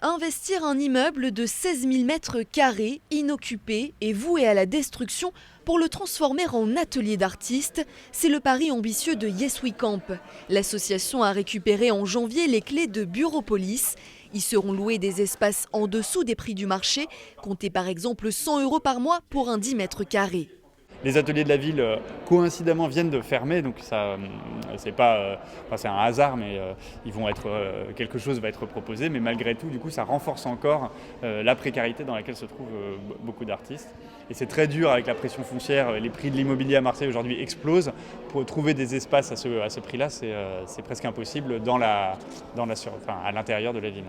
Investir un immeuble de 16 000 mètres carrés, inoccupé et voué à la destruction pour le transformer en atelier d'artistes, c'est le pari ambitieux de Yes We Camp. L'association a récupéré en janvier les clés de Bureaupolis. Ils seront loués des espaces en dessous des prix du marché, comptez par exemple 100 € par mois pour un 10 mètres carrés. Les ateliers de la ville, coïncidemment, viennent de fermer, donc ça, c'est un hasard, mais quelque chose va être proposé. Mais malgré tout, du coup, ça renforce encore la précarité dans laquelle se trouvent beaucoup d'artistes. Et c'est très dur avec la pression foncière. Les prix de l'immobilier à Marseille aujourd'hui explosent. Pour trouver des espaces à ce prix-là, c'est presque impossible à l'intérieur de la ville.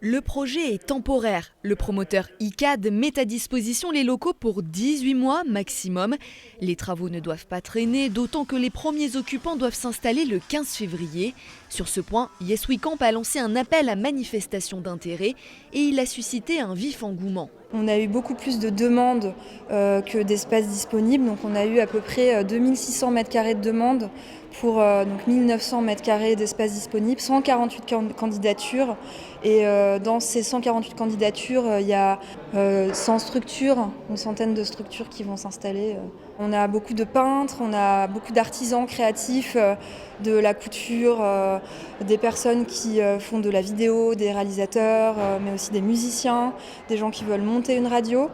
Le projet est temporaire. Le promoteur ICAD met à disposition les locaux pour 18 mois maximum. Les travaux ne doivent pas traîner, d'autant que les premiers occupants doivent s'installer le 15 février. Sur ce point, Yes We Camp a lancé un appel à manifestation d'intérêt et il a suscité un vif engouement. On a eu beaucoup plus de demandes que d'espaces disponibles. Donc on a eu à peu près 2600 m² de demandes pour 1900 m² d'espace disponibles, 148 candidatures. Et dans ces 148 candidatures, il y a 100 structures, une centaine de structures qui vont s'installer. On a beaucoup de peintres, on a beaucoup d'artisans créatifs, de la couture, des personnes qui font de la vidéo, des réalisateurs, mais aussi des musiciens, des gens qui veulent monter une radio.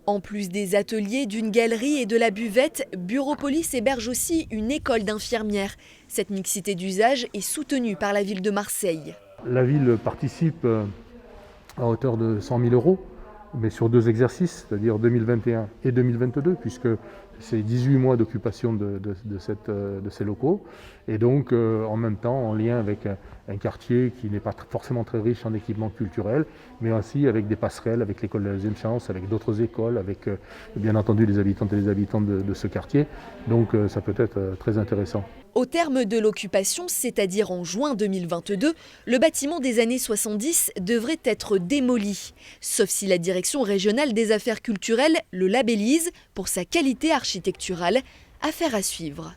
En plus des ateliers, d'une galerie et de la buvette, Bureaupolis héberge aussi une école d'infirmières. Cette mixité d'usage est soutenue par la ville de Marseille. La ville participe à hauteur de 100 000 €, mais sur 2 exercices, c'est-à-dire 2021 et 2022, puisque c'est 18 mois d'occupation de ces locaux. Et donc, en même temps, en lien avec un quartier qui n'est pas forcément très riche en équipements culturels, mais aussi avec des passerelles, avec l'école de la deuxième chance, avec d'autres écoles, avec bien entendu les habitantes et les habitants de ce quartier. Donc, ça peut être très intéressant. Au terme de l'occupation, c'est-à-dire en juin 2022, le bâtiment des années 70 devrait être démoli. Sauf si la direction régionale des affaires culturelles le labellise pour sa qualité architecturale. Affaire à suivre.